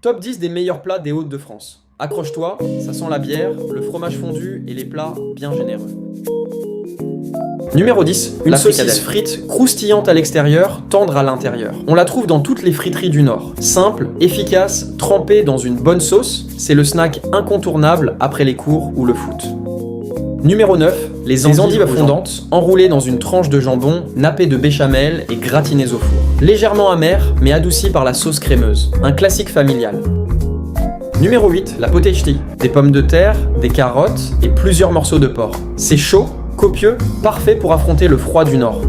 Top 10 des meilleurs plats des Hauts-de-France. Accroche-toi, ça sent la bière, le fromage fondu et les plats bien généreux. Numéro 10, une saucisse frite croustillante à l'extérieur, tendre à l'intérieur. On la trouve dans toutes les friteries du Nord. Simple, efficace, trempée dans une bonne sauce, c'est le snack incontournable après les cours ou le foot. Numéro 9, les endives fondantes, enroulées dans une tranche de jambon, nappées de béchamel et gratinées au four. Légèrement amères, mais adoucies par la sauce crémeuse. Un classique familial. Numéro 8, la potechti. Des pommes de terre, des carottes et plusieurs morceaux de porc. C'est chaud, copieux, parfait pour affronter le froid du Nord.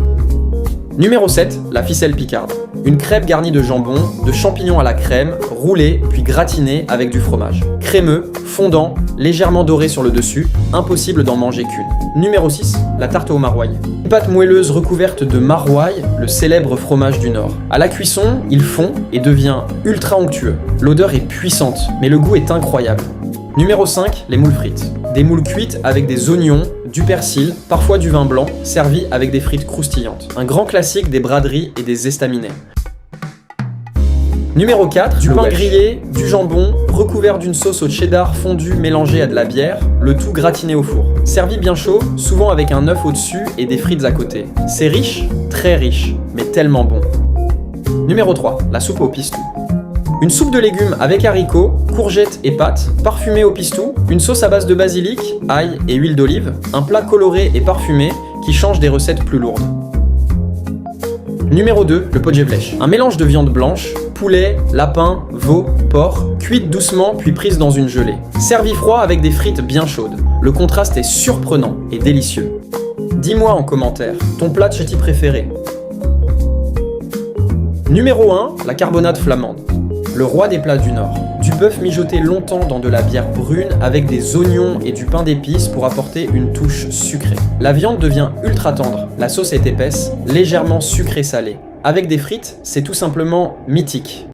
Numéro 7, la ficelle picarde. Une crêpe garnie de jambon, de champignons à la crème, roulée puis gratinée avec du fromage. Crémeux, fondant, légèrement doré sur le dessus, impossible d'en manger qu'une. Numéro 6, la tarte au maroilles. Une pâte moelleuse recouverte de maroilles, le célèbre fromage du Nord. À la cuisson, il fond et devient ultra onctueux. L'odeur est puissante, mais le goût est incroyable. Numéro 5, les moules frites. Des moules cuites avec des oignons, du persil, parfois du vin blanc, servis avec des frites croustillantes. Un grand classique des braderies et des estaminets. Numéro 4, du pain grillé, du jambon, recouvert d'une sauce au cheddar fondue mélangée à de la bière, le tout gratiné au four. Servi bien chaud, souvent avec un œuf au-dessus et des frites à côté. C'est riche, très riche, mais tellement bon. Numéro 3, la soupe au pistou. Une soupe de légumes avec haricots, courgettes et pâtes, parfumée au pistou, une sauce à base de basilic, ail et huile d'olive, un plat coloré et parfumé qui change des recettes plus lourdes. Numéro 2, le podjevlech. Un mélange de viande blanche, poulet, lapin, veau, porc, cuite doucement puis prise dans une gelée. Servi froid avec des frites bien chaudes. Le contraste est surprenant et délicieux. Dis-moi en commentaire, ton plat tchéti préféré. Numéro 1, la carbonade flamande. Le roi des plats du Nord. Du bœuf mijoté longtemps dans de la bière brune avec des oignons et du pain d'épices pour apporter une touche sucrée. La viande devient ultra tendre, la sauce est épaisse, légèrement sucrée salée. Avec des frites, c'est tout simplement mythique.